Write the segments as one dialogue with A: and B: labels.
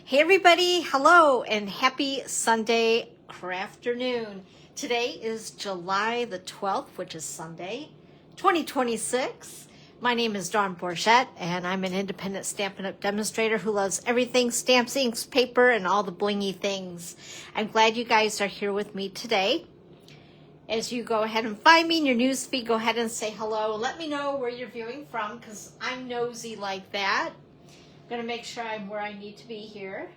A: Hey everybody, hello and happy Sunday crafternoon. Today is July the 12th, which is Sunday, 2026. My name is Dawn Bourgette and I'm an independent Stampin' Up! Demonstrator who loves everything stamps, inks, paper, and all the blingy things. I'm glad you guys are here with me today. As you go ahead and find me in your news feed, go ahead and say hello. Let me know where you're viewing from because I'm nosy like that. I'm going to make sure I'm where I need to be here.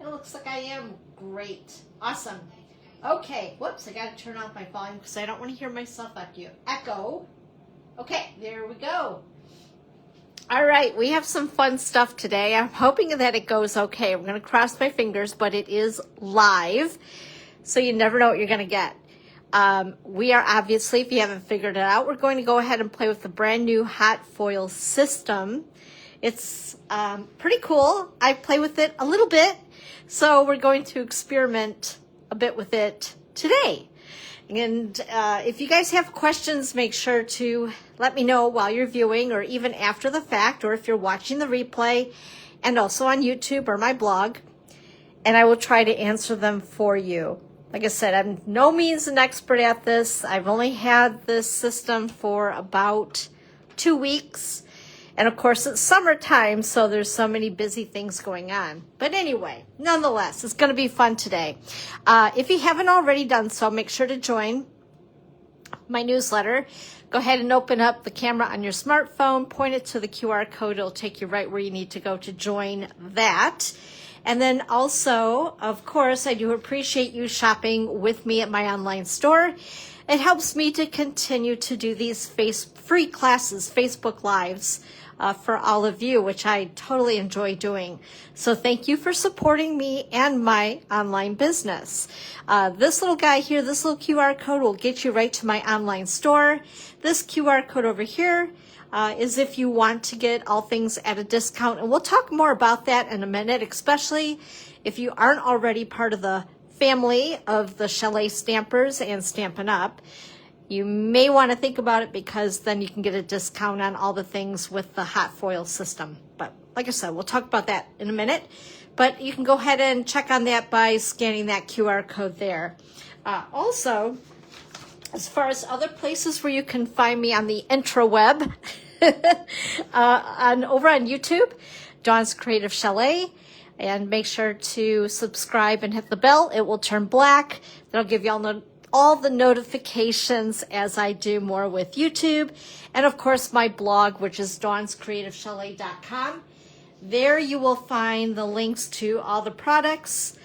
A: It looks like I am. Great. Awesome. Okay. Whoops, I got to turn off my volume because I don't want to hear myself echo. Okay, there we go. All right, we have some fun stuff today. I'm hoping that it goes okay. I'm going to cross my fingers, but it is live, so you never know what you're going to get. We are obviously, if you haven't figured it out, we're going to go ahead and play with the brand new hot foil system. It's pretty cool. I play with it a little bit, so we're going to experiment a bit with it today. And if you guys have questions, make sure to let me know while you're viewing or even after the fact, or if you're watching the replay and also on YouTube or my blog, and I will try to answer them for you. Like I said, I'm no means an expert at this. I've only had this system for about 2 weeks. And of course, it's summertime, so there's so many busy things going on. But anyway, nonetheless, it's going to be fun today. If you haven't already done so, make sure to join my newsletter. Go ahead and open up the camera on your smartphone, point it to the QR code. It'll take you right where you need to go to join that. And then also, of course, I do appreciate you shopping with me at my online store. It helps me to continue to do these free classes, Facebook Lives, for all of you, which I totally enjoy doing. So thank you for supporting me and my online business. This little guy here, this little QR code will get you right to my online store. This QR code over here is if you want to get all things at a discount. And we'll talk more about that in a minute, especially if you aren't already part of the family of the Chalet Stampers and Stampin' Up. You may want to think about it because then you can get a discount on all the things with the hot foil system. But like I said, we'll talk about that in a minute. But you can go ahead and check on that by scanning that QR code there. Also, as far as other places where you can find me on the intraweb, over on YouTube, Dawn's Creative Chalet. And make sure to subscribe and hit the bell. It will turn black. That'll give you all the notifications as I do more with YouTube. And of course, my blog, which is dawnscreativechalet.com. There you will find the links to all the products,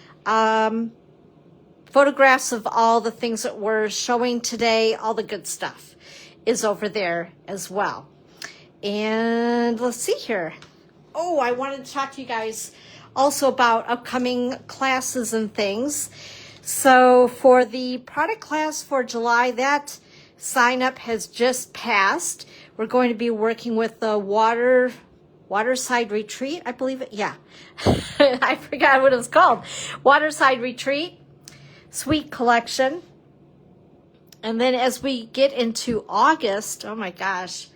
A: photographs of all the things that we're showing today, all the good stuff is over there as well. And let's see here. Oh, I wanted to talk to you guys also about upcoming classes and things. So for the product class for July, that sign up has just passed. We're going to be working with the Waterside Retreat, I believe it. Yeah, I forgot what it was called. Waterside Retreat, Sweet Collection. And then as we get into August, oh my gosh,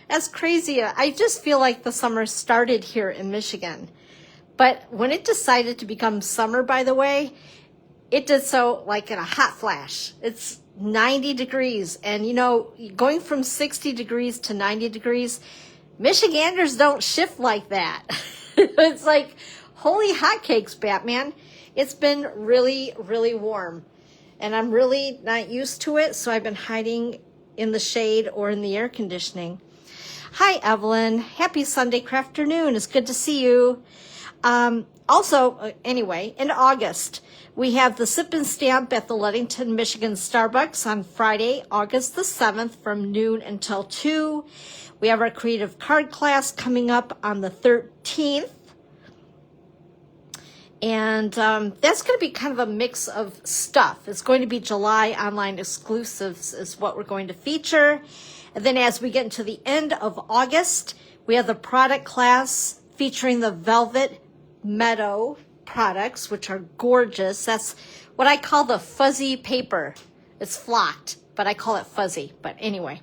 A: that's crazy. I just feel like the summer started here in Michigan. But when it decided to become summer, by the way, it did so like in a hot flash. It's 90 degrees. And, you know, going from 60 degrees to 90 degrees, Michiganders don't shift like that. It's like, holy hotcakes, Batman. It's been really, really warm. And I'm really not used to it, so I've been hiding in the shade or in the air conditioning. Hi, Evelyn. Happy Sunday crafternoon. It's good to see you. Anyway, in August, we have the Sip and Stamp at the Ludington, Michigan Starbucks on Friday, August the 7th from noon until 2. We have our creative card class coming up on the 13th. And that's going to be kind of a mix of stuff. It's going to be July online exclusives is what we're going to feature. And then as we get into the end of August, we have the product class featuring the Velvet Meadow products, which are gorgeous. That's what I call the fuzzy paper. It's flocked, but I call it fuzzy. But anyway.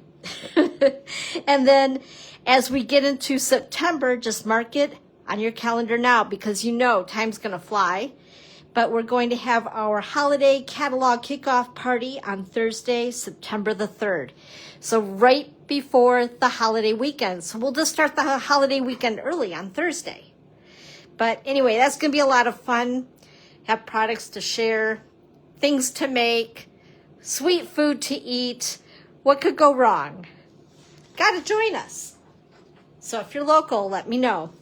A: And then as we get into September, just mark it on your calendar now because you know time's going to fly. But we're going to have our holiday catalog kickoff party on Thursday, September the 3rd. So right before the holiday weekend. So we'll just start the holiday weekend early on Thursday. But anyway, that's going to be a lot of fun. Have products to share, things to make, sweet food to eat. What could go wrong? Got to join us. So if you're local, let me know.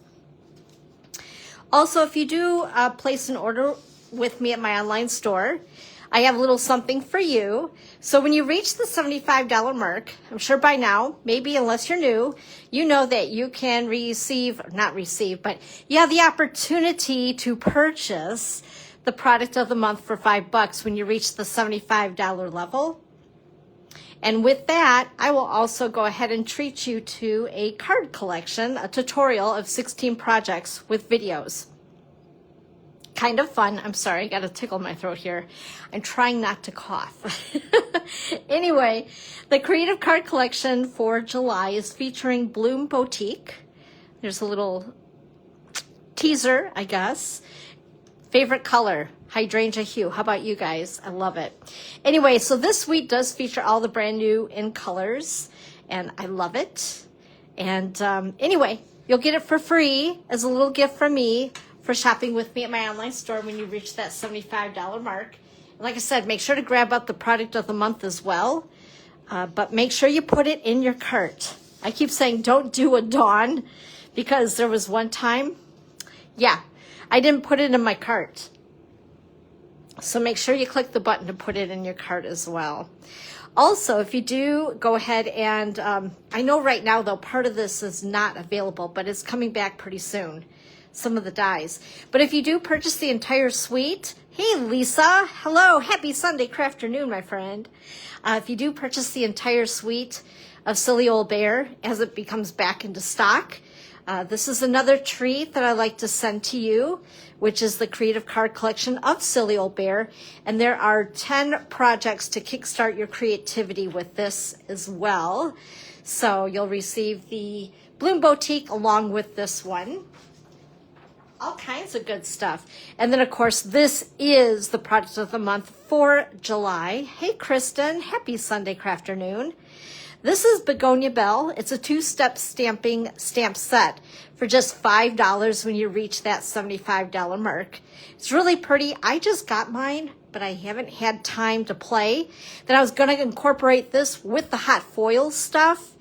A: Also, if you do place an order with me at my online store, I have a little something for you. So when you reach the $75 mark, I'm sure by now, maybe unless you're new, you know that you can not receive, but you have the opportunity to purchase the product of the month for $5 when you reach the $75 level. And with that, I will also go ahead and treat you to a card collection, a tutorial of 16 projects with videos. Kind of fun. I'm sorry, I got to tickle my throat here. I'm trying not to cough. Anyway, the Creative Card Collection for July is featuring Bloom Boutique. There's a little teaser, I guess. Favorite color, hydrangea hue. How about you guys? I love it. Anyway, so this suite does feature all the brand new in colors, and I love it. And anyway, you'll get it for free as a little gift from me for shopping with me at my online store when you reach that $75 mark. And like I said, make sure to grab up the product of the month as well, but make sure you put it in your cart. I keep saying don't do a Dawn because there was one time, I didn't put it in my cart. So make sure you click the button to put it in your cart as well. Also, if you do go ahead and, I know right now though, part of this is not available, but it's coming back pretty soon. Some of the dies. But if you do purchase the entire suite, hey Lisa, hello, happy Sunday crafternoon, my friend. If you do purchase the entire suite of Silly Old Bear as it becomes back into stock, this is another treat that I like to send to you, which is the Creative Card Collection of Silly Old Bear. And there are 10 projects to kickstart your creativity with this as well. So you'll receive the Bloom Boutique along with this one. All kinds of good stuff. And then, of course, this is the product of the month for July. Hey, Kristen. Happy Sunday crafternoon. This is Begonia Bell. It's a 2-step stamp set for just $5 when you reach that $75 mark. It's really pretty. I just got mine, but I haven't had time to play. Then I was going to incorporate this with the hot foil stuff,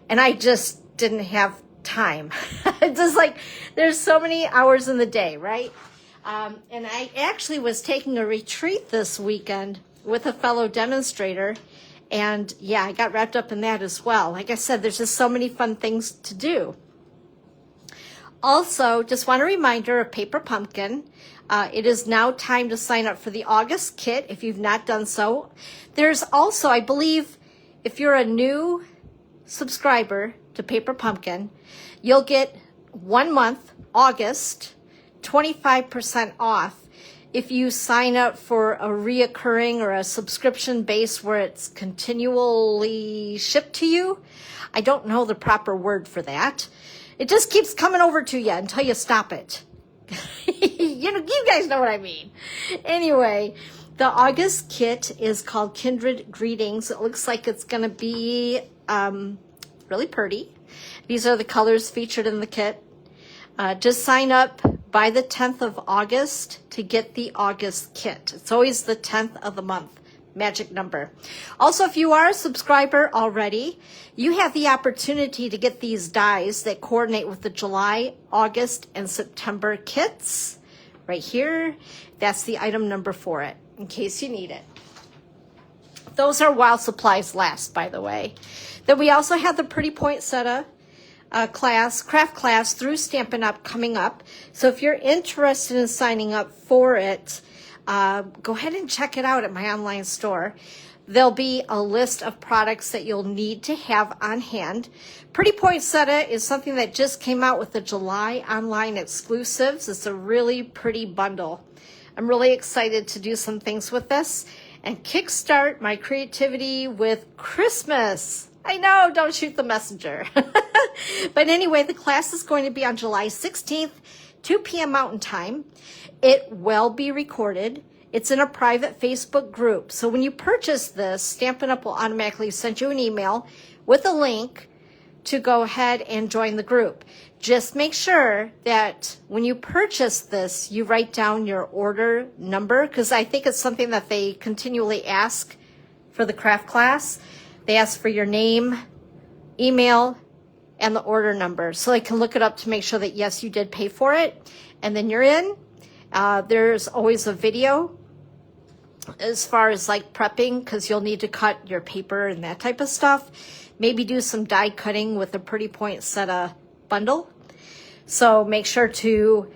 A: and I just didn't have time. It's just like there's so many hours in the day, right? And I actually was taking a retreat this weekend with a fellow demonstrator, and I got wrapped up in that as well. Like I said, there's just so many fun things to do. Also, just want a reminder of Paper Pumpkin. It is now time to sign up for the August kit if you've not done so. There's also, I believe, if you're a new subscriber to Paper Pumpkin, you'll get 1 month, August, 25% off if you sign up for a reoccurring or a subscription base where it's continually shipped to you. I don't know the proper word for that. It just keeps coming over to you until you stop it. You guys know what I mean. Anyway, the August kit is called Kindred Greetings. It looks like it's going to be really pretty. These are the colors featured in the kit. Just sign up by the 10th of August to get the August kit. It's always the 10th of the month, magic number. Also, if you are a subscriber already, you have the opportunity to get these dies that coordinate with the July, August, and September kits. Right here, that's the item number for it, in case you need it. Those are while supplies last, by the way. Then we also have the Pretty Poinsettia craft class through Stampin' Up coming up. So if you're interested in signing up for it, go ahead and check it out at my online store. There'll be a list of products that you'll need to have on hand. Pretty Poinsettia is something that just came out with the July online exclusives. It's a really pretty bundle. I'm really excited to do some things with this and kickstart my creativity with Christmas. I know, don't shoot the messenger. But anyway, the class is going to be on July 16th, 2 p.m. Mountain Time. It will be recorded. It's in a private Facebook group. So when you purchase this, Stampin' Up! Will automatically send you an email with a link to go ahead and join the group. Just make sure that when you purchase this, you write down your order number, because I think it's something that they continually ask for the craft class. They ask for your name, email, and the order number. So they can look it up to make sure that, yes, you did pay for it. And then you're in. There's always a video as far as like prepping, because you'll need to cut your paper and that type of stuff. Maybe do some die cutting with a Pretty Poinsettia bundle. So make sure to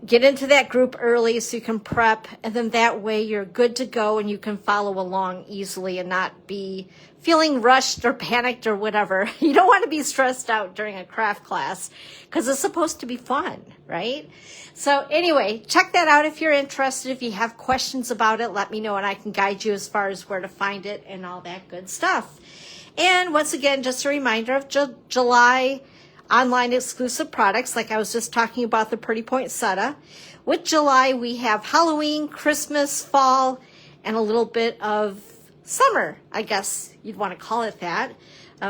A: get into that group early so you can prep, and then that way you're good to go and you can follow along easily and not be feeling rushed or panicked or whatever. You don't want to be stressed out during a craft class because it's supposed to be fun, right? So anyway, check that out if you're interested. If you have questions about it, let me know and I can guide you as far as where to find it and all that good stuff. And once again, just a reminder of July online exclusive products, like I was just talking about the Pretty Poinsettia. With July, we have Halloween, Christmas, fall, and a little bit of summer, I guess you'd want to call it that.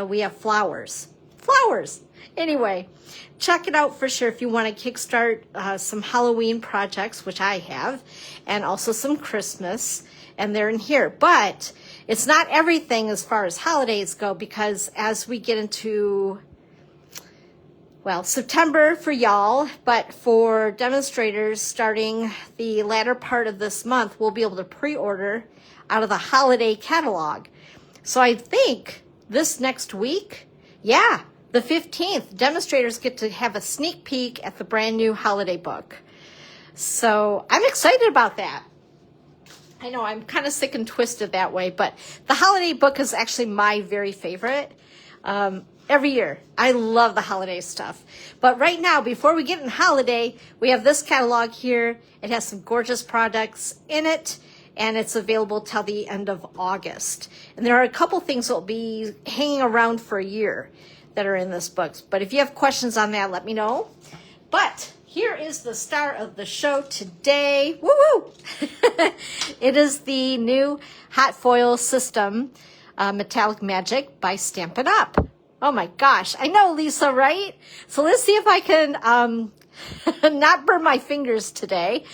A: We have flowers. Flowers! Anyway, check it out for sure if you want to kickstart some Halloween projects, which I have, and also some Christmas, and they're in here. But it's not everything as far as holidays go, because as we get into, well, September for y'all, but for demonstrators starting the latter part of this month, we'll be able to pre-order out of the holiday catalog. So I think this next week, yeah, the 15th, demonstrators get to have a sneak peek at the brand new holiday book. So I'm excited about that. I know I'm kind of sick and twisted that way, but the holiday book is actually my very favorite. Every year, I love the holiday stuff. But right now, before we get in holiday, we have this catalog here. It has some gorgeous products in it, and it's available till the end of August. And there are a couple things that will be hanging around for a year that are in this book. But if you have questions on that, let me know. But here is the star of the show today. Woo-woo! It is the new hot foil system, Metallic Magic by Stampin' Up. Oh my gosh, I know, Lisa, right? So let's see if I can not burn my fingers today.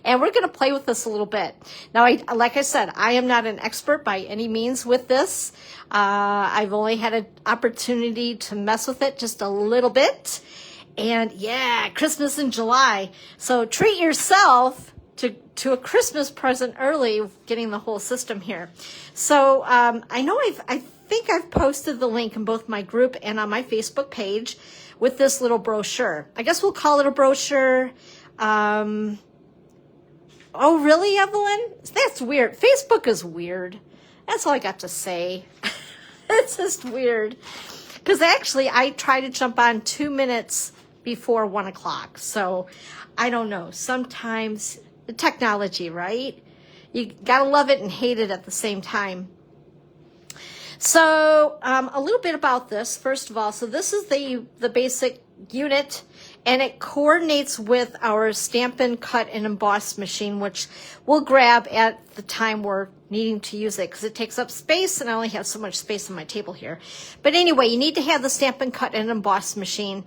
A: And we're going to play with this a little bit. Now, like I said, I am not an expert by any means with this. I've only had an opportunity to mess with it just a little bit. And yeah, Christmas in July. So treat yourself to a Christmas present early, getting the whole system here. So I know I think I've posted the link in both my group and on my Facebook page with this little brochure. I guess we'll call it a brochure. Oh, really, Evelyn? That's weird. Facebook is weird. That's all I got to say. It's just weird. Because actually, I try to jump on 2 minutes before 1 o'clock. So I don't know. Sometimes the technology, right? You got to love it and hate it at the same time. So a little bit about this, first of all. So this is the basic unit, and it coordinates with our Stampin' Cut and Emboss machine, which we'll grab at the time we're needing to use it, because it takes up space, and I only have so much space on my table here. But anyway, you need to have the Stampin' Cut and Emboss machine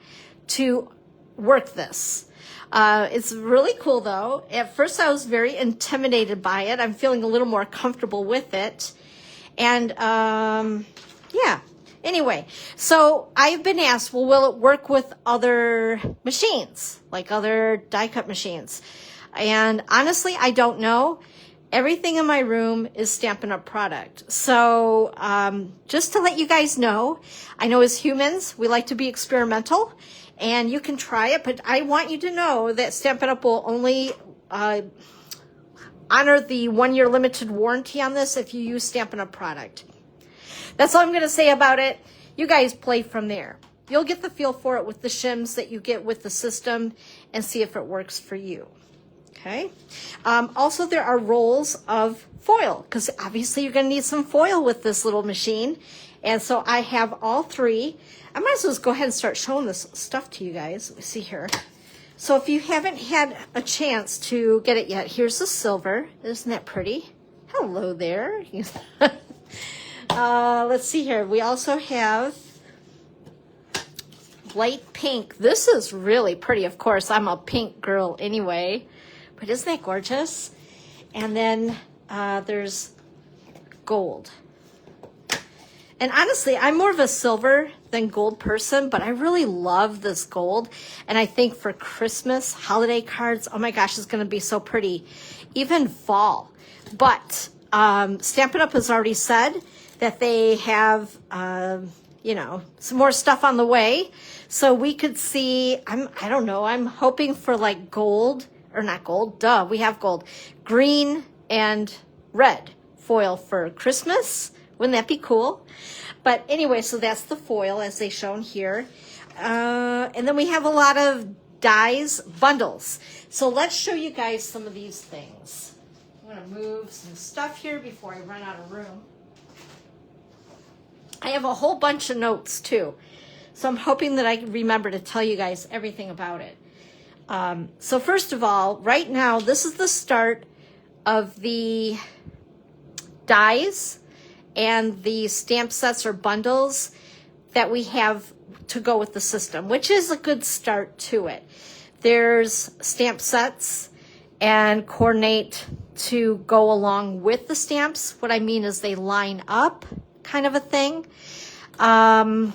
A: to work this. It's really cool, though. At first, I was very intimidated by it. I'm feeling a little more comfortable with it. And, yeah, anyway, so I've been asked, well, will it work with other machines, like other die cut machines? And honestly, I don't know. Everything in my room is Stampin' Up! Product. So just to let you guys know, I know as humans, we like to be experimental, and you can try it, but I want you to know that Stampin' Up! Will only honor the 1-year limited warranty on this if you use Stampin' Up! Product. That's all I'm going to say about it. You guys play from there. You'll get the feel for it with the shims that you get with the system and see if it works for you. Okay. Also, there are rolls of foil, because obviously you're going to need some foil with this little machine. And so I have all three. I might as well just go ahead and start showing this stuff to you guys. Let me see here. So if you haven't had a chance to get it yet, here's the silver. Isn't that pretty? Hello there. Let's see here. We also have light pink. This is really pretty. Of course, I'm a pink girl anyway. But isn't that gorgeous? And then there's gold. And honestly, I'm more of a silver than gold person, but I really love this gold. And I think for Christmas, holiday cards, oh my gosh, it's going to be so pretty. Even fall. But Stampin' Up! Has already said that they have, you know, some more stuff on the way. So we could see, I don't know, I'm hoping for like gold, or not gold, duh, we have gold. Green and red foil for Christmas. Wouldn't that be cool? But anyway, so that's the foil as they shown here. And then we have a lot of dies bundles. So let's show you guys some of these things. I'm going to move some stuff here before I run out of room. I have a whole bunch of notes too. So I'm hoping that I can remember to tell you guys everything about it. So first of all, right now, this is the start of the dies and the stamp sets or bundles that we have to go with the system, which is a good start to it. There's stamp sets and coordinate to go along with the stamps. What I mean is they line up, kind of a thing. And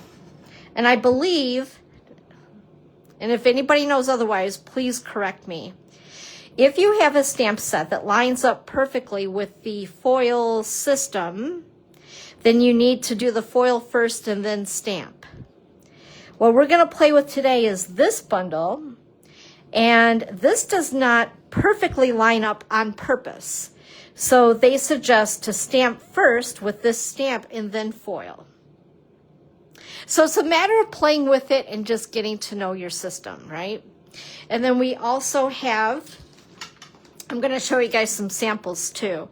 A: I believe, and if anybody knows otherwise, please correct me. If you have a stamp set that lines up perfectly with the foil system, then you need to do the foil first and then stamp. What we're going to play with today is this bundle, and this does not perfectly line up on purpose. So they suggest to stamp first with this stamp and then foil. So it's a matter of playing with it and just getting to know your system, right? And then we also have, I'm going to show you guys some samples too.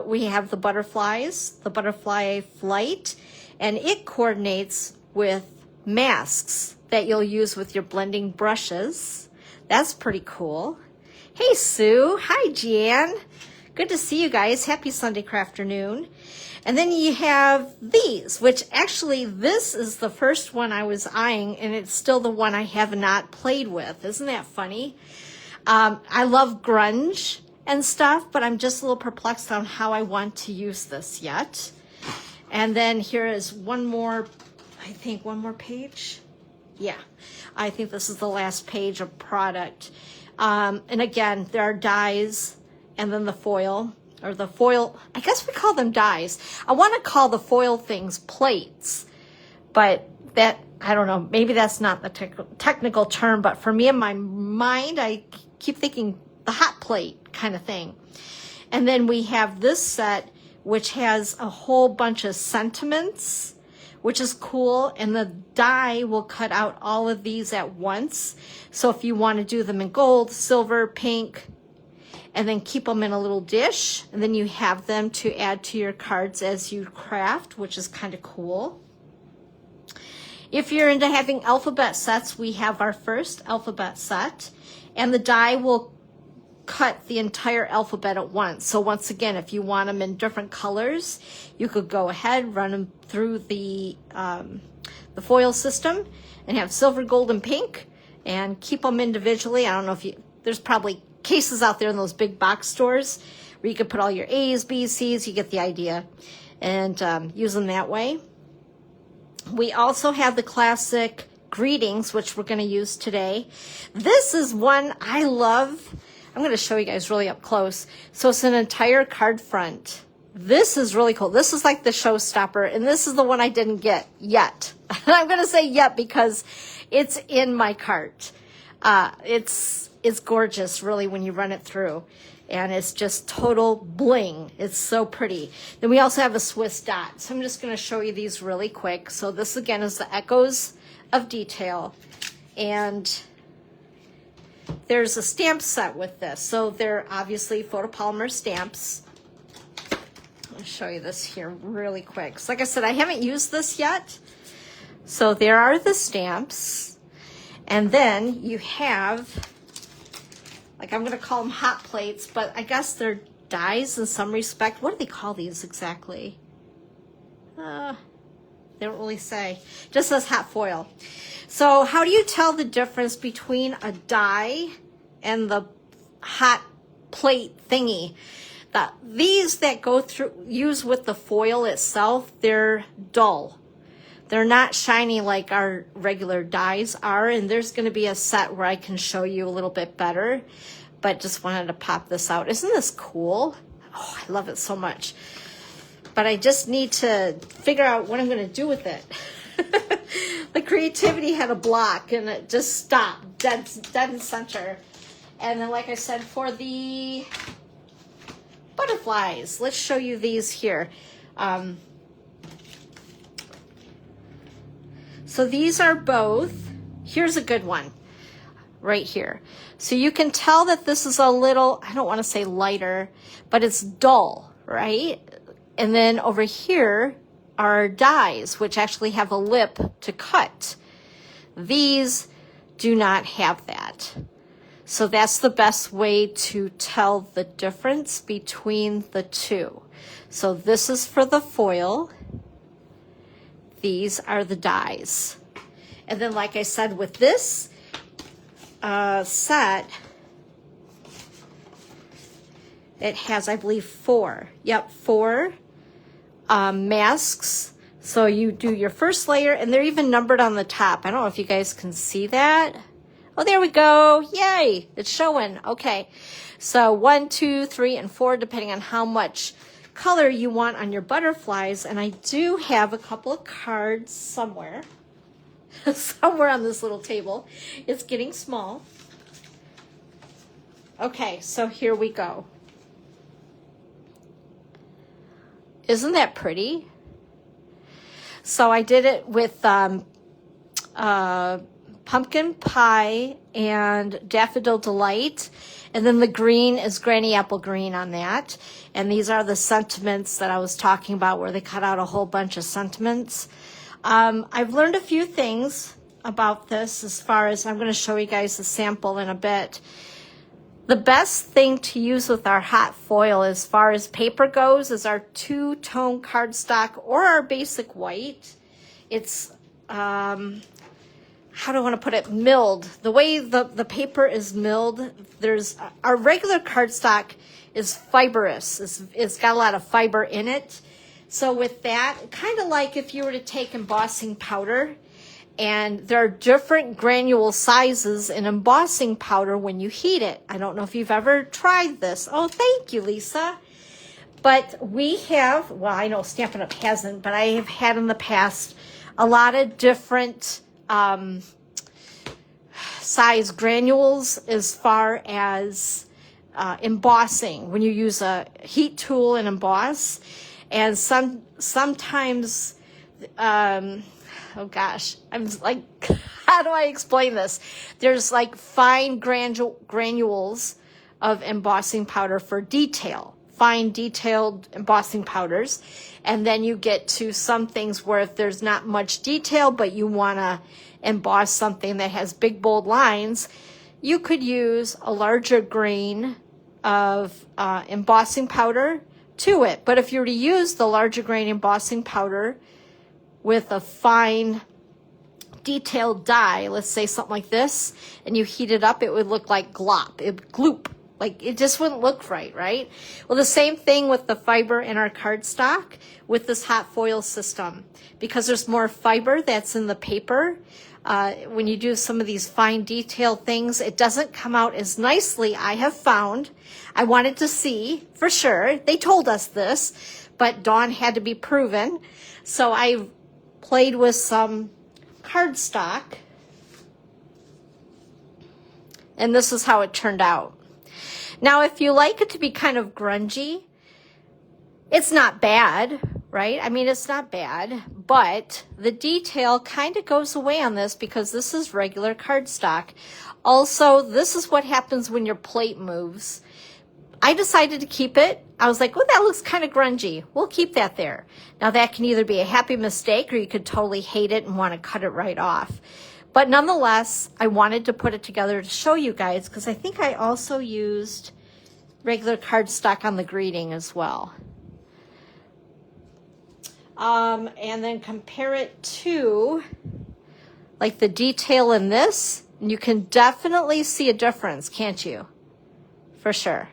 A: We have the butterflies, the butterfly flight, and it coordinates with masks that you'll use with your blending brushes. That's pretty cool. Hey, Sue. Hi, Jan. Good to see you guys. Happy Sunday afternoon. And then you have these, which actually this is the first one I was eyeing, and it's still the one I have not played with. Isn't that funny? I love grunge and stuff, but I'm just a little perplexed on how I want to use this yet. And then here is one more, I think one more page. Yeah, I think this is the last page of product. And again, there are dies and then the foil, or the foil, I guess we call them dies. I want to call the foil things plates, but that, I don't know, maybe that's not the technical term, but for me in my mind, I keep thinking the hot plate kind of thing. And then we have this set, which has a whole bunch of sentiments, which is cool. And the die will cut out all of these at once. So if you want to do them in gold, silver, pink, and then keep them in a little dish, and then you have them to add to your cards as you craft, which is kind of cool. If you're into having alphabet sets, we have our first alphabet set, and the die will cut the entire alphabet at once. So once again, if you want them in different colors, you could go ahead, run them through the foil system and have silver, gold, and pink, and keep them individually. I don't know if you, there's probably cases out there in those big box stores where you could put all your A's, B's, C's, you get the idea, and use them that way. We also have the classic greetings, which we're going to use today. This is one I love. I'm going to show you guys really up close. So it's an entire card front. This is really cool. This is like the showstopper, and this is the one I didn't get yet. I'm going to say yet because it's in my cart. It's gorgeous, really, when you run it through. And it's just total bling. It's so pretty. Then we also have a Swiss dot. So I'm just going to show you these really quick. So this, again, is the Echoes of Detail. And there's a stamp set with this. So they're obviously photopolymer stamps. I'll show you this here really quick. So like I said, I haven't used this yet. So there are the stamps. And then you have, like, I'm going to call them hot plates, but I guess they're dies in some respect. What do they call these exactly? They don't really say. Just says hot foil. So how do you tell the difference between a die and the hot plate thingy? These that go through, use with the foil itself, they're dull. They're not shiny like our regular dies are, and there's going to be a set where I can show you a little bit better, but just wanted to pop this out. Isn't this cool? Oh, I love it so much. But I just need to figure out what I'm going to do with it. The creativity had a block, and it just stopped, dead in center. And then, like I said, for the butterflies, let's show you these here. So these are both, here's a good one right here. So you can tell that this is a little, I don't want to say lighter, but it's dull, right? And then over here are dies, which actually have a lip to cut. These do not have that. So that's the best way to tell the difference between the two. So this is for the foil. These are the dies. And then, like I said, with this set, it has, I believe, four masks. So you do your first layer, and they're even numbered on the top. I don't know if you guys can see that. Oh, there we go. Yay. It's showing. Okay. So 1, 2, 3, and 4, depending on how much color you want on your butterflies. And I do have a couple of cards somewhere. Somewhere on this little table. It's getting small. Okay, so here we go. Isn't that pretty? So I did it with pumpkin pie and daffodil delight, and then the green is granny apple green on that. And these are the sentiments that I was talking about, where they cut out a whole bunch of sentiments. I've learned a few things about this, as far as I'm going to show you guys the sample in a bit. The best thing to use with our hot foil as far as paper goes is our two-tone cardstock or our basic white. It's how do I want to put it, milled. The way the paper is milled, there's our regular cardstock is fibrous. It's got a lot of fiber in it. So with that, kind of like if you were to take embossing powder, and there are different granule sizes in embossing powder when you heat it. I don't know if you've ever tried this. Oh, thank you, Lisa. But we have, well, I know Stampin' Up hasn't, but I have had in the past a lot of different size granules as far as embossing, when you use a heat tool and emboss. And sometimes, oh gosh, I'm like, how do I explain this? There's like fine granules of embossing powder for detail, fine detailed embossing powders. And then you get to some things where if there's not much detail, but you want to emboss something that has big, bold lines, you could use a larger grain of embossing powder to it. But if you were to use the larger grain embossing powder with a fine detailed die, let's say something like this, and you heat it up, it would look like glop, gloop. Like, it just wouldn't look right? Well, the same thing with the fiber in our cardstock with this hot foil system. Because there's more fiber that's in the paper, when you do some of these fine detail things, it doesn't come out as nicely, I have found. I wanted to see for sure. They told us this, but Dawn had to be proven. So I played with some cardstock, and this is how it turned out. Now, if you like it to be kind of grungy, it's not bad, right? I mean, it's not bad, but the detail kind of goes away on this because this is regular cardstock. Also, this is what happens when your plate moves. I decided to keep it. I was like, well, that looks kind of grungy. We'll keep that there. Now that can either be a happy mistake or you could totally hate it and want to cut it right off. But nonetheless, I wanted to put it together to show you guys because I think I also used regular cardstock on the greeting as well. And then compare it to like the detail in this, and you can definitely see a difference, can't you? For sure.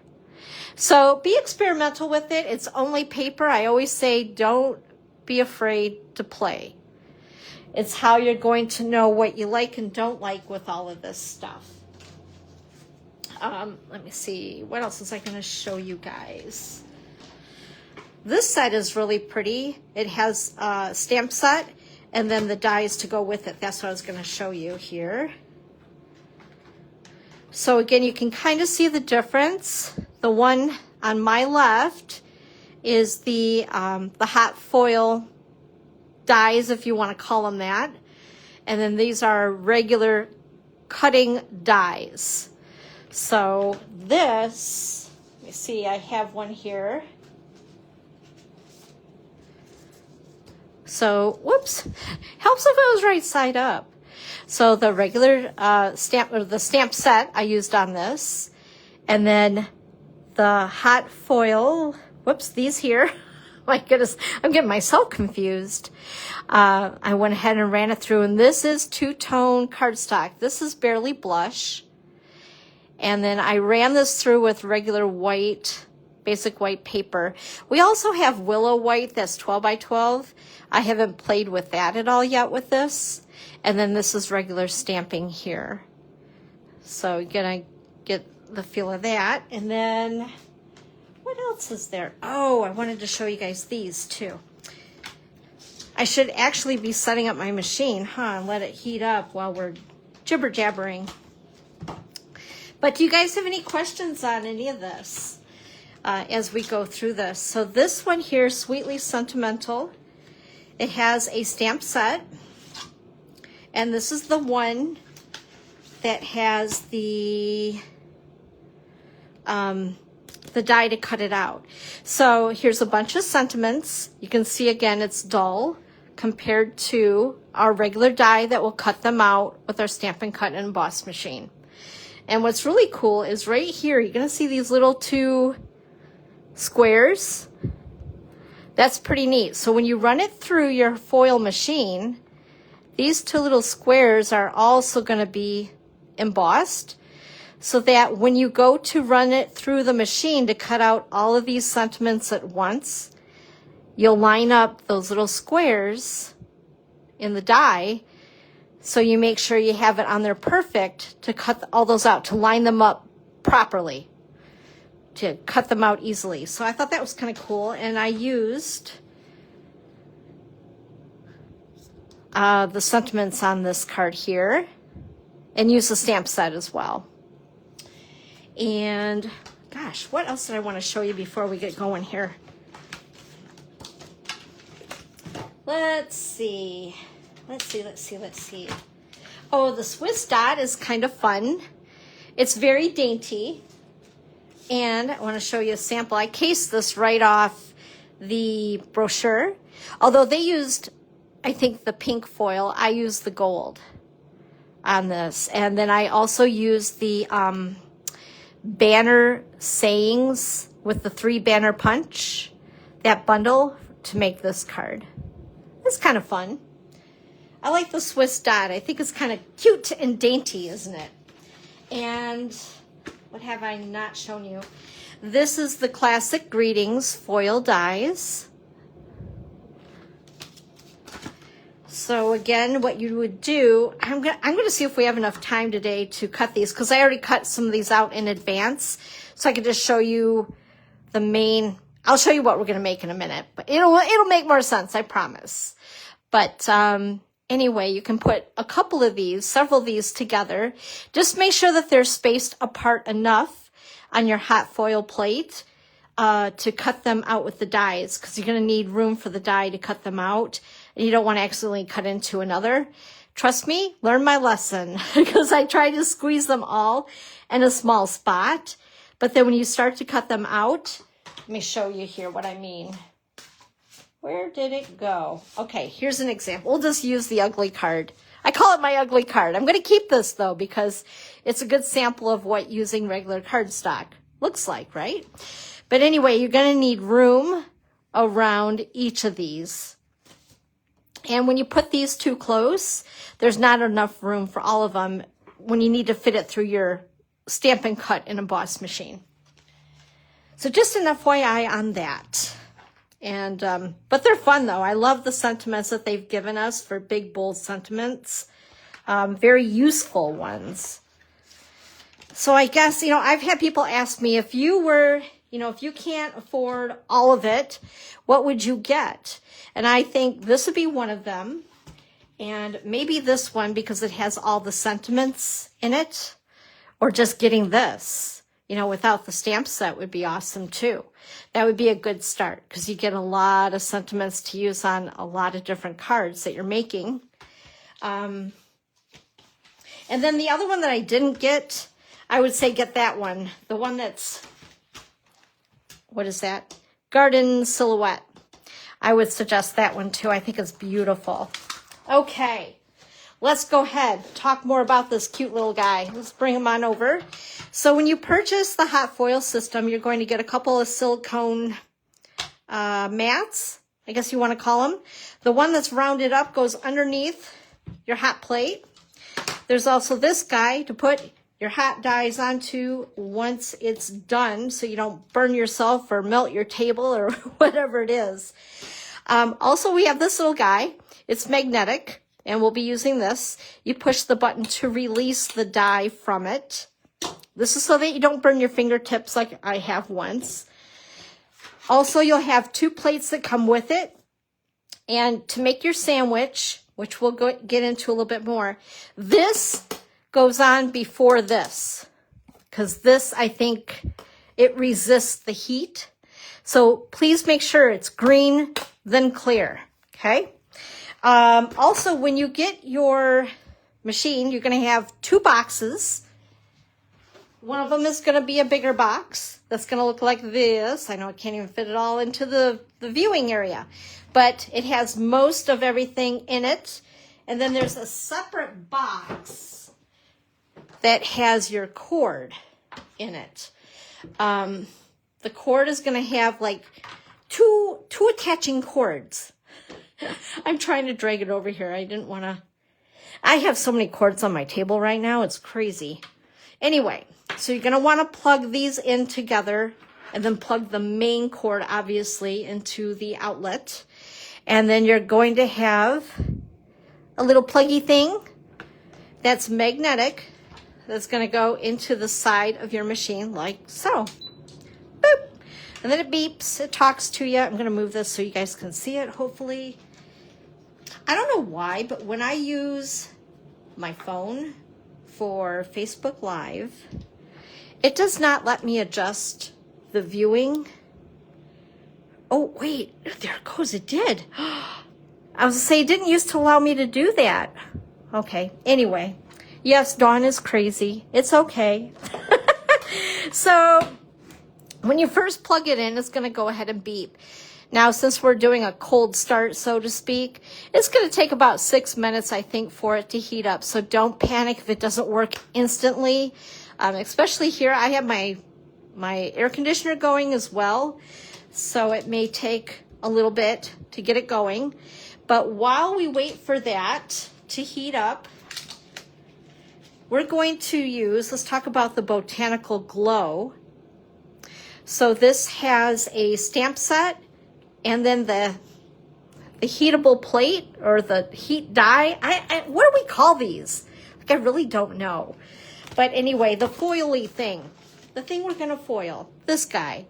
A: So be experimental with it. It's only paper. I always say don't be afraid to play. It's how you're going to know what you like and don't like with all of this stuff. Let me see. What else was I going to show you guys? This set is really pretty. It has a stamp set and then the dies to go with it. That's what I was going to show you here. So again, you can kind of see the difference. The one on my left is the hot foil dies, if you want to call them that. And then these are regular cutting dies. So this, let me see, I have one here. So, whoops, helps if it was right side up. So the regular stamp, or the stamp set I used on this. And then the hot foil, whoops, these here. My goodness, I'm getting myself confused. I went ahead and ran it through, and this is two-tone cardstock. This is barely blush. And then I ran this through with regular white, basic white paper. We also have willow white that's 12 by 12. I haven't played with that at all yet with this. And then this is regular stamping here. So you're gonna get the feel of that. And then what else is there? Oh, I wanted to show you guys these too. I should actually be setting up my machine, and let it heat up while we're jibber jabbering. But do you guys have any questions on any of this as we go through this? So this one here, Sweetly Sentimental, it has a stamp set. And this is the one that has the die to cut it out. So here's a bunch of sentiments. You can see again it's dull compared to our regular die that will cut them out with our Stampin' Cut and Emboss machine. And what's really cool is right here, you're gonna see these little two squares. That's pretty neat. So when you run it through your foil machine, these two little squares are also gonna be embossed, so that when you go to run it through the machine to cut out all of these sentiments at once, you'll line up those little squares in the die, so you make sure you have it on there perfect to cut all those out, to line them up properly, to cut them out easily. So I thought that was kind of cool, and I used the sentiments on this card here and use the stamp set as well. And gosh, what else did I want to show you before we get going here? Let's see. Oh, the Swiss dot is kind of fun. It's very dainty. And I want to show you a sample. I cased this right off the brochure. Although they used, I think, the pink foil, I used the gold on this. And then I also used the banner sayings with the 3 banner punch, that bundle, to make this card. It's kind of fun. I like the Swiss dot. I think it's kind of cute and dainty, isn't it? And what have I not shown you? This is the classic Greetings foil dies. So again, what you would do, I'm gonna see if we have enough time today to cut these, because I already cut some of these out in advance, so I can just show you the main. I'll show you what we're gonna make in a minute, but it'll make more sense, I promise. But anyway, you can put a couple of these, several of these together. Just make sure that they're spaced apart enough on your hot foil plate to cut them out with the dies, because you're going to need room for the die to cut them out, and you don't want to accidentally cut into another. Trust me, learn my lesson, because I tried to squeeze them all in a small spot, But then when you start to cut them out, let me show you here what I mean. Where did it go? Okay, here's an example. We'll just use the ugly card. I call it my ugly card. I'm going to keep this, though, because it's a good sample of what using regular cardstock looks like, right? But anyway, you're going to need room around each of these. And when you put these too close, there's not enough room for all of them when you need to fit it through your Stampin' Cut and Emboss machine. So just an FYI on that. And but they're fun, though. I love the sentiments that they've given us for big, bold sentiments. Very useful ones. So I guess, I've had people ask me, if you were, if you can't afford all of it, what would you get? And I think this would be one of them. And maybe this one, because it has all the sentiments in it. Or just getting this, without the stamp set would be awesome too. That would be a good start, because you get a lot of sentiments to use on a lot of different cards that you're making. And then the other one that I didn't get, I would say get that one. The one that's, what is that? Garden Silhouette. I would suggest that one too. I think it's beautiful. Okay, let's go ahead, talk more about this cute little guy. Let's bring him on over. So when you purchase the hot foil system, you're going to get a couple of silicone mats, I guess you want to call them. The one that's rounded up goes underneath your hot plate. There's also this guy to put your hot dies onto once it's done, so you don't burn yourself or melt your table or whatever it is. Also, we have this little guy. It's magnetic, and we'll be using this. You push the button to release the die from it. This is so that you don't burn your fingertips like I have once. Also, you'll have 2 plates that come with it. And to make your sandwich, which we'll get into a little bit more, this goes on before this. Because this, I think, it resists the heat. So please make sure it's green, then clear. Okay? Also, when you get your machine, you're going to have 2 boxes. One of them is going to be a bigger box that's going to look like this. I know I can't even fit it all into the viewing area, but it has most of everything in it. And then there's a separate box that has your cord in it. The cord is going to have like two attaching cords. I'm trying to drag it over here. I didn't want to. I have so many cords on my table right now. It's crazy. Anyway, so you're going to want to plug these in together and then plug the main cord, obviously, into the outlet. And then you're going to have a little pluggy thing that's magnetic that's going to go into the side of your machine like so. Boop. And then it beeps. It talks to you. I'm going to move this so you guys can see it, hopefully. I don't know why, but when I use my phone for Facebook Live, it does not let me adjust the viewing. Oh, wait, there it goes. It did. I was going to say, it didn't used to allow me to do that. Okay, anyway. Yes, Dawn is crazy. It's okay. So when you first plug it in, it's going to go ahead and beep. Now, since we're doing a cold start, so to speak, it's going to take about 6 minutes, I think, for it to heat up. So don't panic if it doesn't work instantly. Especially here, I have my air conditioner going as well. So it may take a little bit to get it going. But while we wait for that to heat up, we're going to use, let's talk about the Botanical Glow. So this has a stamp set and then the heatable plate or the heat die. What do we call these? Like, I really don't know. But anyway, the foily thing, the thing we're going to foil, this guy.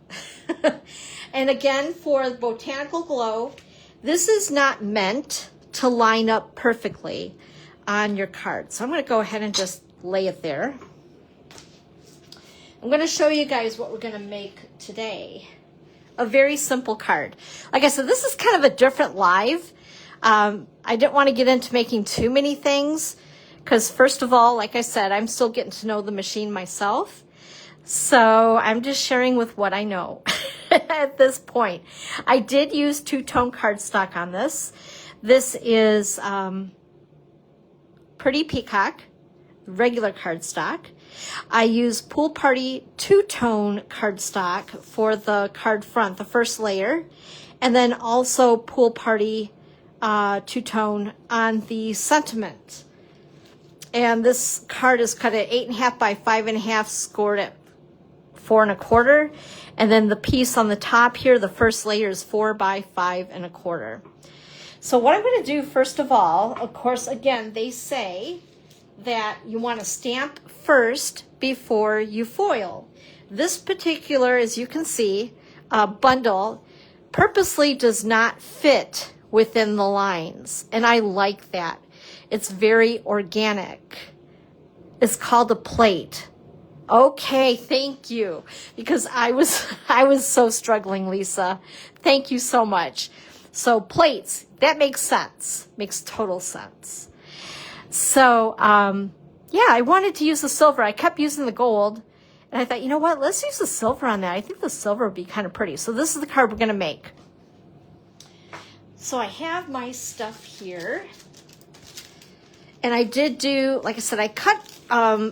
A: And again, for the Botanical Glow, this is not meant to line up perfectly on your card. So I'm going to go ahead and just lay it there. I'm going to show you guys what we're going to make today. A very simple card. Like I said, this is kind of a different live. I didn't want to get into making too many things because, first of all, like I said, I'm still getting to know the machine myself. So I'm just sharing with what I know at this point. I did use two-tone cardstock on this. This is Pretty Peacock, regular cardstock. I use Pool Party two-tone cardstock for the card front, the first layer, and then also Pool Party two-tone on the sentiment. And this card is cut at 8.5 by 5.5, scored at 4 1/4. And then the piece on the top here, the first layer, is 4 by 5 1/4. So what I'm going to do first of all, of course, again, they say that you want to stamp first before you foil. This particular, as you can see, bundle purposely does not fit within the lines. And I like that. It's very organic. It's called a plate. Okay, thank you. Because I was so struggling, Lisa. Thank you so much. So plates, that makes sense. Makes total sense. So, yeah, I wanted to use the silver. I kept using the gold. And I thought, you know what? Let's use the silver on that. I think the silver would be kind of pretty. So this is the card we're going to make. So I have my stuff here. And I did do, like I said, I cut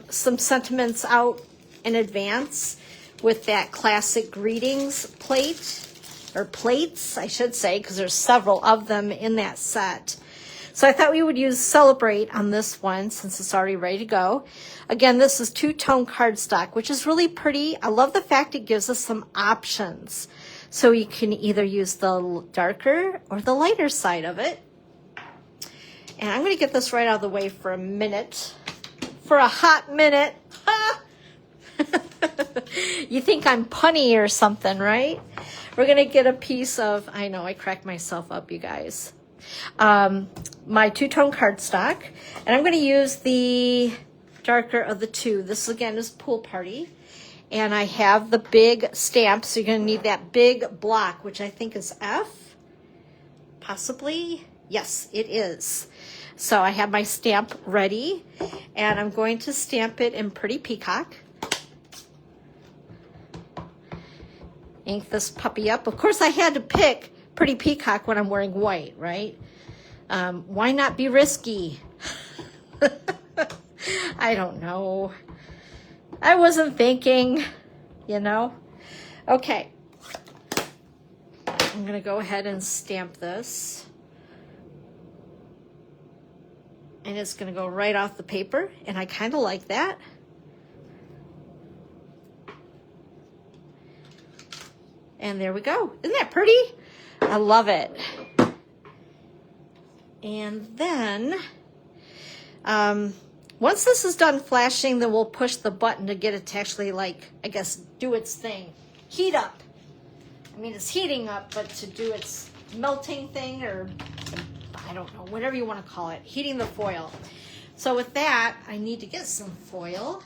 A: some sentiments out in advance with that classic greetings plate, or plates, I should say, because there's several of them in that set. So I thought we would use Celebrate on this one since it's already ready to go. Again, this is two-tone cardstock, which is really pretty. I love the fact it gives us some options. So you can either use the darker or the lighter side of it. And I'm going to get this right out of the way for a minute. For a hot minute. You think I'm punny or something, right? We're going to get a piece of, I know, I cracked myself up, you guys. My two-tone cardstock. And I'm going to use the darker of the two. This, again, is Pool Party. And I have the big stamp, so you're going to need that big block, which I think is F. Possibly. Yes, it is. So I have my stamp ready, and I'm going to stamp it in Pretty Peacock. Ink this puppy up. Of course, I had to pick Pretty Peacock when I'm wearing white, right? Why not be risky? I don't know. I wasn't thinking, you know. Okay. I'm going to go ahead and stamp this. And it's going to go right off the paper. And I kind of like that. And there we go. Isn't that pretty? I love it. And then, once this is done flashing, then we'll push the button to get it to actually, like, I guess, do its thing. Heat up. I mean, it's heating up, but to do its melting thing, or I don't know, whatever you want to call it, heating the foil. So with that, I need to get some foil.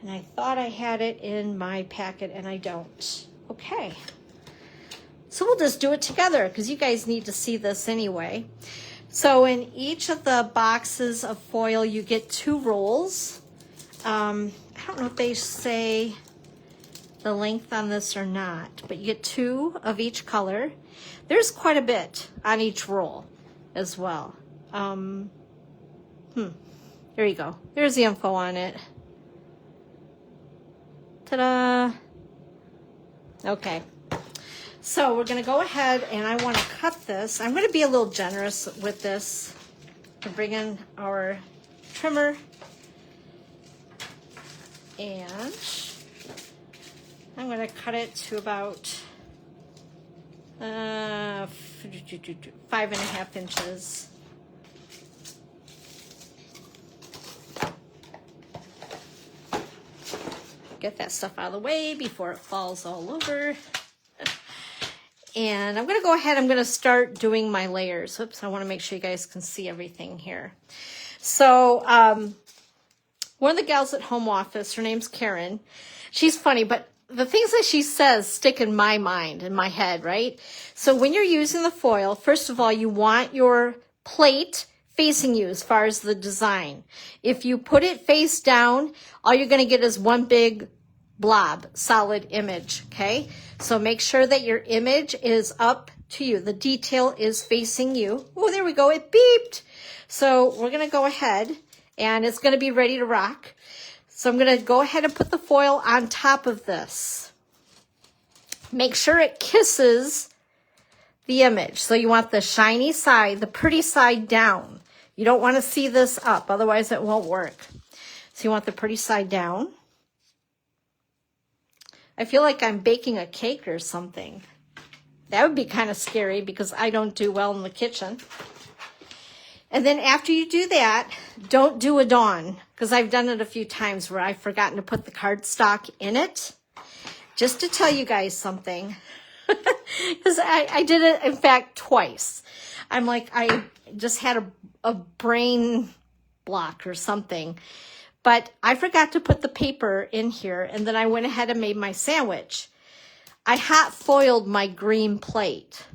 A: And I thought I had it in my packet, and I don't. Okay. So we'll just do it together, because you guys need to see this anyway. So in each of the boxes of foil, you get 2 rolls. I don't know if they say the length on this or not, but you get 2 of each color. There's quite a bit on each roll as well. There you go. There's the info on it. Ta-da! Okay. So we're going to go ahead, and I want to cut this. I'm going to be a little generous with this. We'll bring in our trimmer. And I'm going to cut it to about 5.5 inches. Get that stuff out of the way before it falls all over. And I'm going to go ahead, I'm going to start doing my layers. Oops, I want to make sure you guys can see everything here. So one of the gals at home office, her name's Karen. She's funny, but the things that she says stick in my mind, in my head, right? So when you're using the foil, first of all, you want your plate facing you as far as the design. If you put it face down, all you're going to get is one big blob, solid image, okay? So make sure that your image is up to you. The detail is facing you. Oh, there we go. It beeped. So we're going to go ahead and it's going to be ready to rock. So I'm going to go ahead and put the foil on top of this. Make sure it kisses the image. So you want the shiny side, the pretty side down. You don't want to see this up, otherwise it won't work. So you want the pretty side down. I feel like I'm baking a cake or something. That would be kind of scary because I don't do well in the kitchen. And then after you do that, don't do a dawn, because I've done it a few times where I've forgotten to put the cardstock in it. Just to tell you guys something, because I did it, in fact, twice. I'm like, I just had a brain block or something. But I forgot to put the paper in here, and then I went ahead and made my sandwich. I hot foiled my green plate.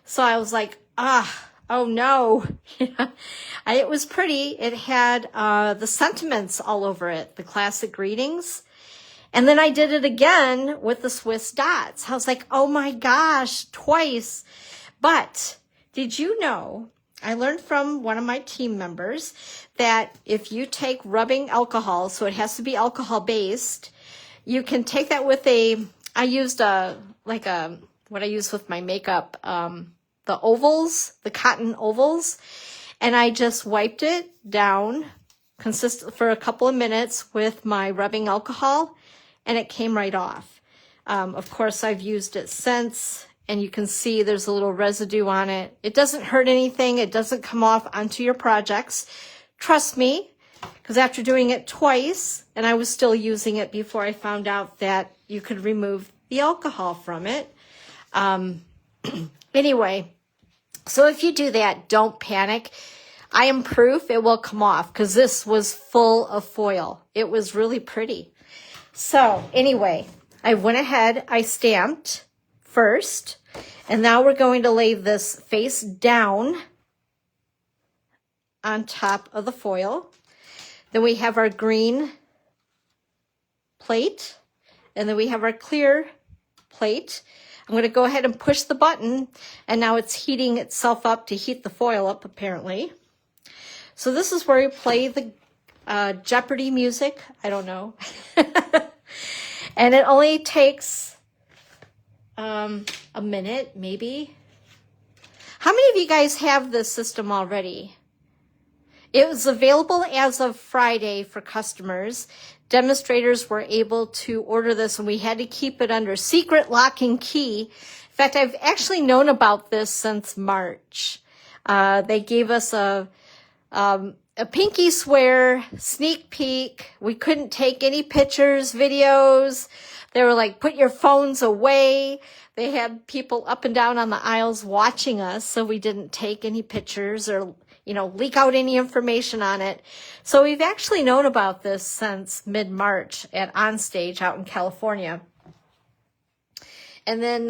A: So I was like, oh no. It was pretty. It had the sentiments all over it, the classic greetings. And then I did it again with the Swiss dots. I was like, oh my gosh, twice. But did you know, I learned from one of my team members that if you take rubbing alcohol, so it has to be alcohol based, you can take that with I used what I use with my makeup, the ovals, the cotton ovals, and I just wiped it down for a couple of minutes with my rubbing alcohol, and it came right off. Of course, I've used it since, and you can see there's a little residue on it. It doesn't hurt anything. It doesn't come off onto your projects. Trust me, because after doing it twice, and I was still using it before I found out that you could remove the alcohol from it. Anyway, so if you do that, don't panic. I am proof it will come off because this was full of foil. It was really pretty. So anyway, I went ahead, I stamped first, and now we're going to lay this face down on top of the foil. Then we have our green plate, and then we have our clear plate. I'm going to go ahead and push the button, and now it's heating itself up to heat the foil up, apparently. So this is where you play the Jeopardy music. I don't know. And it only takes a minute, maybe. How many of you guys have this system already? It was available as of Friday for customers. Demonstrators were able to order this, and we had to keep it under secret lock and key. In fact, I've actually known about this since March. They gave us a pinky swear sneak peek. We couldn't take any pictures, videos. They were like, put your phones away. They had people up and down on the aisles watching us, so we didn't take any pictures or leak out any information on it. So we've actually known about this since mid-March at Onstage out in California. And then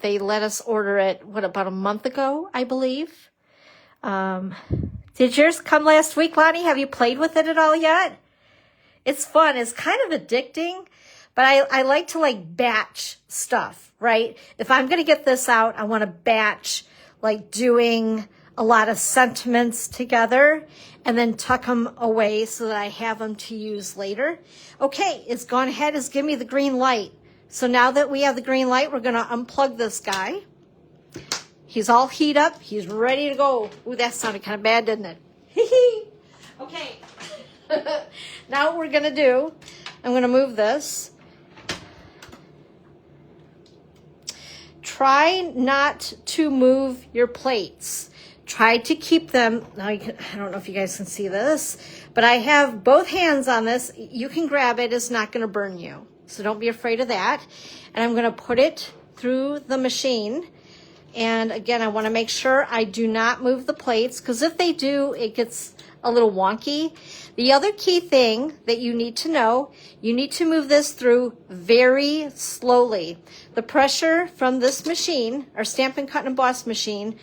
A: they let us order it, about a month ago, I believe. Did yours come last week, Lonnie? Have you played with it at all yet? It's fun. It's kind of addicting, but I like to batch stuff, right? If I'm going to get this out, I want to batch doing a lot of sentiments together and then tuck them away so that I have them to use later. Okay, it's gone ahead. It's given me the green light. So now that we have the green light, we're going to unplug this guy. He's all heat up. He's ready to go. Ooh, that sounded kind of bad, didn't it? Okay. Now what we're going to do, I'm going to move this. Try not to move your plates. Try to keep them, now I don't know if you guys can see this, but I have both hands on this. You can grab it. It's not going to burn you. So don't be afraid of that. And I'm going to put it through the machine. And again, I want to make sure I do not move the plates, because if they do, it gets a little wonky. The other key thing that you need to know, you need to move this through very slowly. The pressure from this machine, our Stampin' Cut and Emboss machine,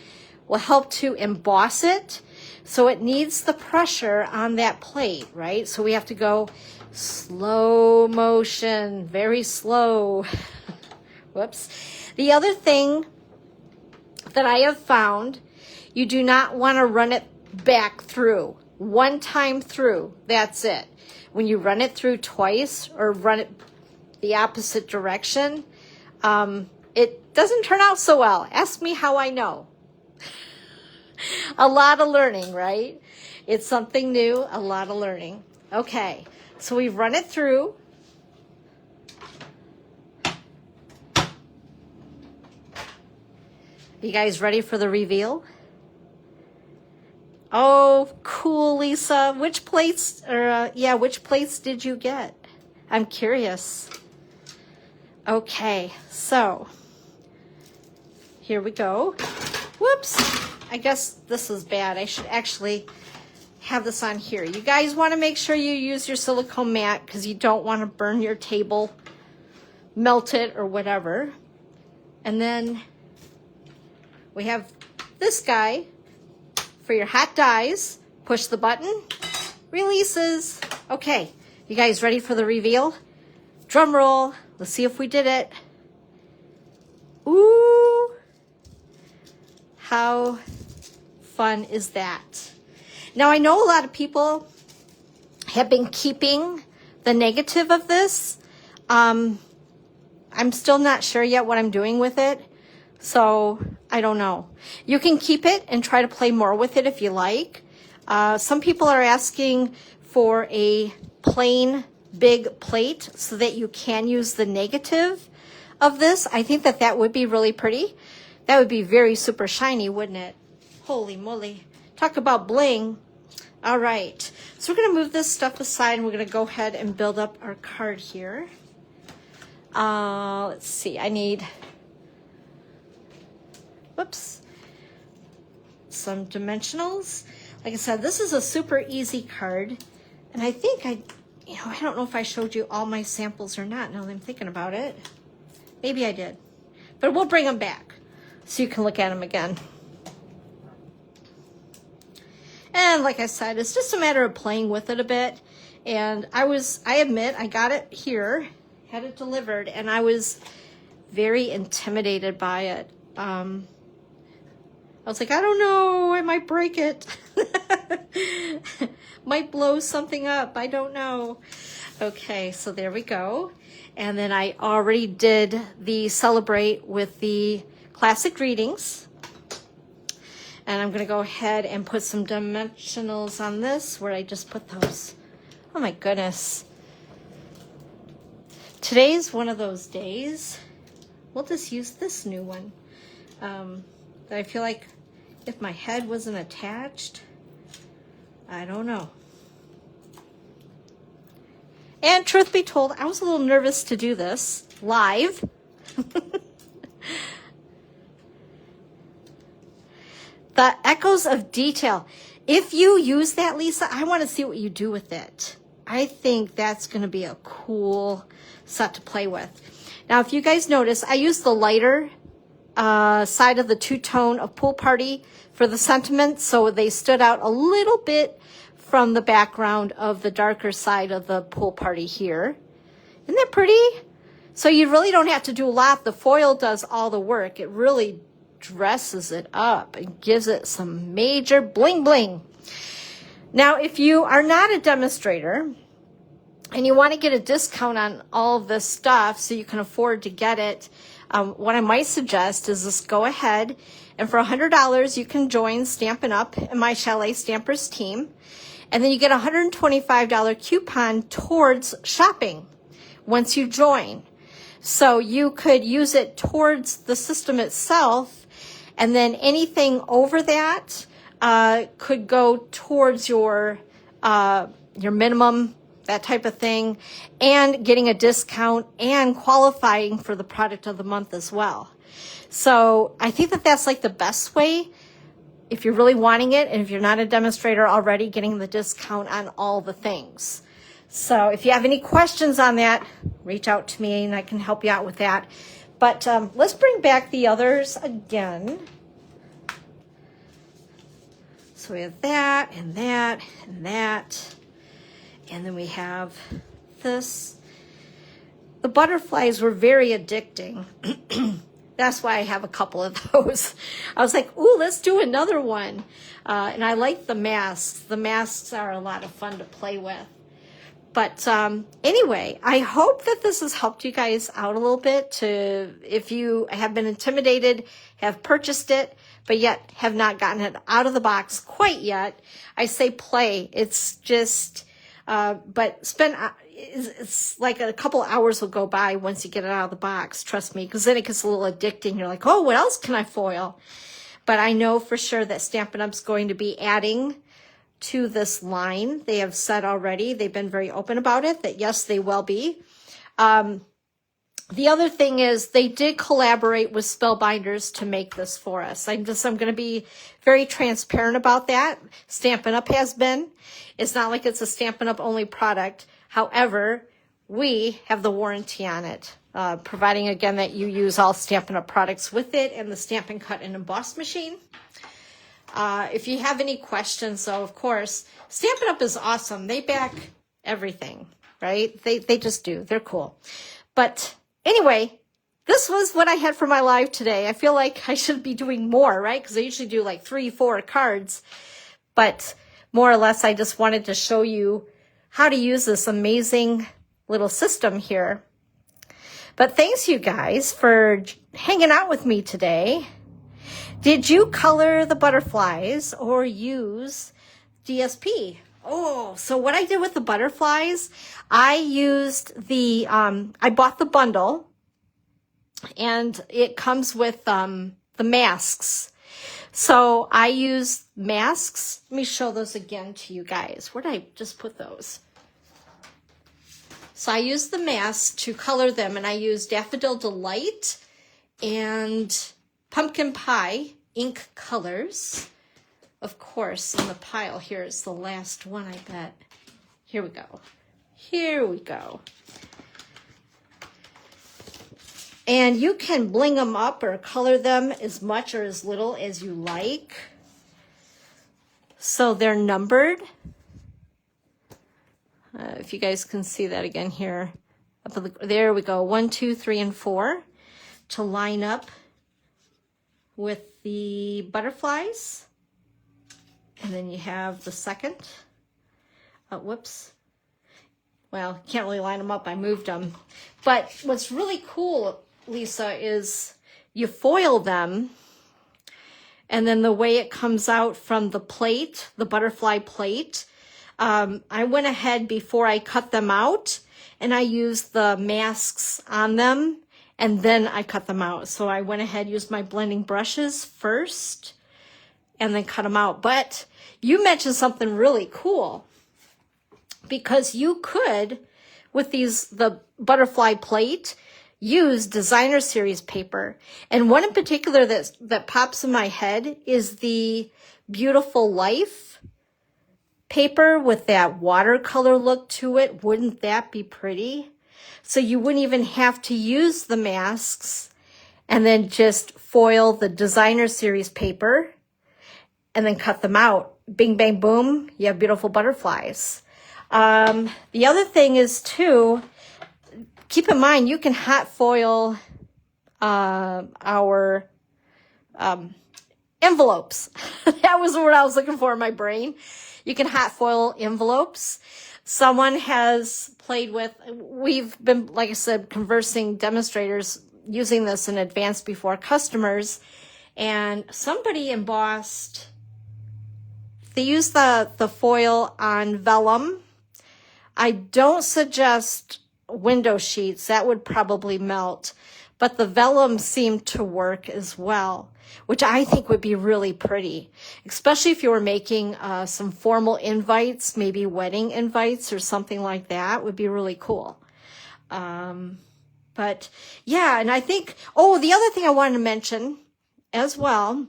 A: will help to emboss it. So it needs the pressure on that plate, right? So we have to go slow motion, very slow. Whoops. The other thing that I have found, you do not want to run it back through. One time through, that's it. When you run it through twice or run it the opposite direction, it doesn't turn out so well. Ask me how I know. A lot of learning, right? It's something new, a lot of learning. Okay, so we've run it through. You guys ready for the reveal? Oh, cool, Lisa. Which plates, which plates did you get? I'm curious. Okay, so here we go. Whoops, I guess this is bad. I should actually have this on here. You guys want to make sure you use your silicone mat because you don't want to burn your table, melt it, or whatever. And then we have this guy for your hot dies. Push the button, releases. Okay, you guys ready for the reveal? Drum roll. Let's see if we did it. Ooh, how fun is that? Now I know a lot of people have been keeping the negative of this. I'm still not sure yet what I'm doing with it. So I don't know. You can keep it and try to play more with it if you like. Some people are asking for a plain big plate so that you can use the negative of this. I think that that would be really pretty. That would be very super shiny, wouldn't it? Holy moly. Talk about bling. All right. So we're going to move this stuff aside and we're going to go ahead and build up our card here. Let's see. I need... Whoops, some dimensionals. Like I said, this is a super easy card. And I think I don't know if I showed you all my samples or not now that I'm thinking about it. Maybe I did. But we'll bring them back so you can look at them again. And like I said, it's just a matter of playing with it a bit. And I admit, I got it here, had it delivered, and I was very intimidated by it. I was like, I don't know, I might break it. Might blow something up, I don't know. Okay, so there we go. And then I already did the celebrate with the classic readings. And I'm gonna go ahead and put some dimensionals on this where I just put those. Oh my goodness. Today's one of those days. We'll just use this new one. That I feel like if my head wasn't attached, I don't know. And truth be told, I was a little nervous to do this live. The echoes of detail. If you use that, Lisa, I want to see what you do with it. I think that's going to be a cool set to play with. Now, if you guys notice, I used the lighter side of the two-tone of Pool Party for the sentiments, so they stood out a little bit from the background of the darker side of the Pool Party here. Isn't that pretty? So you really don't have to do a lot. The foil does all the work. It really dresses it up and gives it some major bling bling. Now, if you are not a demonstrator and you want to get a discount on all of this stuff so you can afford to get it, what I might suggest is just go ahead and for $100 you can join Stampin' Up and my Chalet Stampers team, and then you get a $125 coupon towards shopping once you join. So you could use it towards the system itself, and then anything over that could go towards your minimum, that type of thing, and getting a discount and qualifying for the product of the month as well. So I think that that's like the best way if you're really wanting it, and if you're not a demonstrator already, getting the discount on all the things. So if you have any questions on that, reach out to me and I can help you out with that. But let's bring back the others again. So we have that and that and that. And then we have this. The butterflies were very addicting. That's why I have a couple of those. I was like, ooh, let's do another one. And I like the masks. The masks are a lot of fun to play with. But anyway, I hope that this has helped you guys out a little bit to, if you have been intimidated, have purchased it, but yet have not gotten it out of the box quite yet. I say play. It's just, but it's like a couple hours will go by once you get it out of the box, trust me, because then it gets a little addicting. You're like, oh, what else can I foil? But I know for sure that Stampin' Up's going to be adding to this line. They have said already, they've been very open about it, that yes, they will be. The other thing is they did collaborate with Spellbinders to make this for us. I'm going to be very transparent about that. Stampin' Up has been. It's not like it's a Stampin' Up only product. However, we have the warranty on it, providing again that you use all Stampin' Up products with it and the Stampin' Cut and Emboss machine. If you have any questions, so of course, Stampin' Up is awesome. They back everything, right? They just do. They're cool. But anyway, this was what I had for my live today. I feel like I should be doing more, right? Because I usually do like 3-4 cards. But more or less, I just wanted to show you how to use this amazing little system here. But thanks you guys for hanging out with me today. Did you color the butterflies or use DSP? Oh, so what I did with the butterflies, I used the, I bought the bundle and it comes with the masks. So I use masks. Let me show those again to you guys. Where did I just put those? So I used the masks to color them, and I used Daffodil Delight and Pumpkin Pie ink colors. Of course, in the pile here is the last one, I bet. Here we go. Here we go. And you can bling them up or color them as much or as little as you like. So they're numbered. If you guys can see that again here. There we go. 1, 2, 3, and 4 to line up with the butterflies. And then you have the second. Whoops. Well, can't really line them up. I moved them. But what's really cool, Lisa, is you foil them, and then the way it comes out from the plate, the butterfly plate, I went ahead before I cut them out, and I used the masks on them, and then I cut them out. So I went ahead, used my blending brushes first, and then cut them out. But you mentioned something really cool, because you could, with the butterfly plate, use designer series paper. And one in particular that pops in my head is the Beautiful Life paper with that watercolor look to it. Wouldn't that be pretty? So you wouldn't even have to use the masks, and then just foil the designer series paper and then cut them out. Bing, bang, boom, you have beautiful butterflies. The other thing is too, keep in mind, you can hot foil our envelopes. That was what I was looking for in my brain. You can hot foil envelopes. Someone has played with, we've been, like I said, conversing demonstrators using this in advance before customers, and somebody embossed, they used the foil on vellum. I don't suggest window sheets, that would probably melt, but the vellum seemed to work as well, which I think would be really pretty, especially if you were making some formal invites, maybe wedding invites or something like that, would be really cool. But yeah, and I think, oh, the other thing I wanted to mention as well,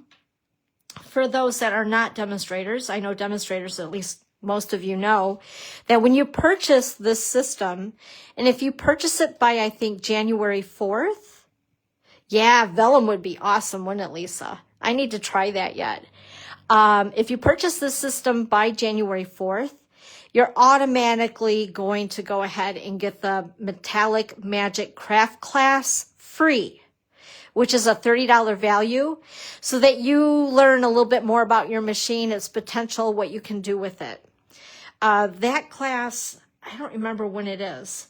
A: for those that are not demonstrators, I know demonstrators, at least most of you know, that when you purchase this system, and if you purchase it by, I think, January 4th, yeah, vellum would be awesome, wouldn't it, Lisa? I need to try that yet. If you purchase this system by January 4th, you're automatically going to go ahead and get the Metallic Magic Craft class free, which is a $30 value, so that you learn a little bit more about your machine, its potential, what you can do with it. That class, I don't remember when it is,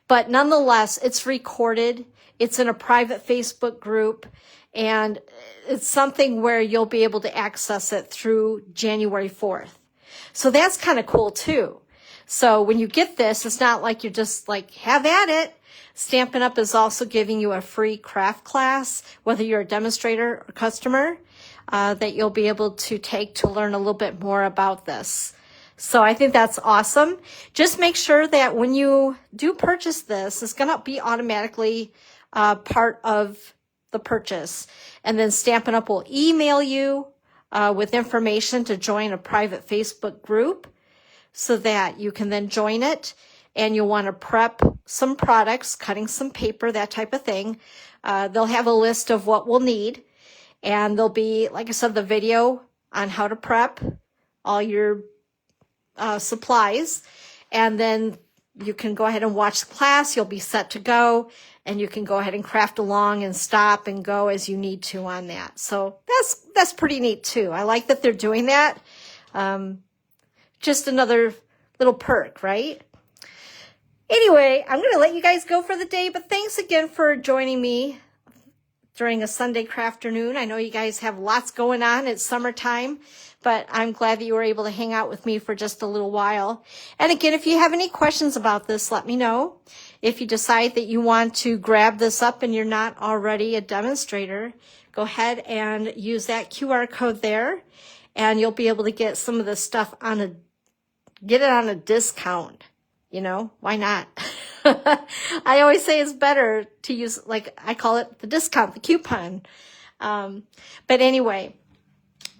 A: but nonetheless, it's recorded. It's in a private Facebook group, and it's something where you'll be able to access it through January 4th. So that's kind of cool too. So when you get this, it's not like you're just like, have at it. Stampin' Up! Is also giving you a free craft class, whether you're a demonstrator or customer, that you'll be able to take to learn a little bit more about this. So I think that's awesome. Just make sure that when you do purchase this, it's going to be automatically part of the purchase. And then Stampin' Up! Will email you with information to join a private Facebook group so that you can then join it, and you'll want to prep some products, cutting some paper, that type of thing. They'll have a list of what we'll need, and there'll be, like I said, the video on how to prep all your supplies, and then you can go ahead and watch the class. You'll be set to go, and you can go ahead and craft along and stop and go as you need to on that. So that's pretty neat too. I like that they're doing that. Just another little perk, right? Anyway, I'm going to let you guys go for the day, but thanks again for joining me during a Sunday crafternoon. I know you guys have lots going on. It's summertime, but I'm glad that you were able to hang out with me for just a little while. And again, if you have any questions about this, let me know. If you decide that you want to grab this up and you're not already a demonstrator, go ahead and use that QR code there, and you'll be able to get some of the stuff get it on a discount. You know, why not? I always say it's better to use, like I call it the discount, the coupon. But anyway,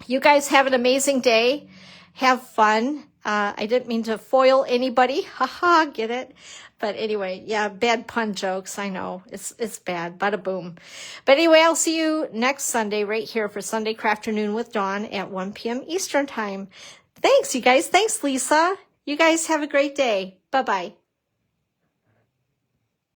A: you guys have an amazing day. Have fun. I didn't mean to foil anybody. Haha, get it? But anyway, yeah, bad pun jokes. I know. It's bad. Bada boom. But anyway, I'll see you next Sunday right here for Sunday Crafternoon with Dawn at 1 p.m. Eastern Time. Thanks, you guys. Thanks, Lisa. You guys have a great day. Bye-bye.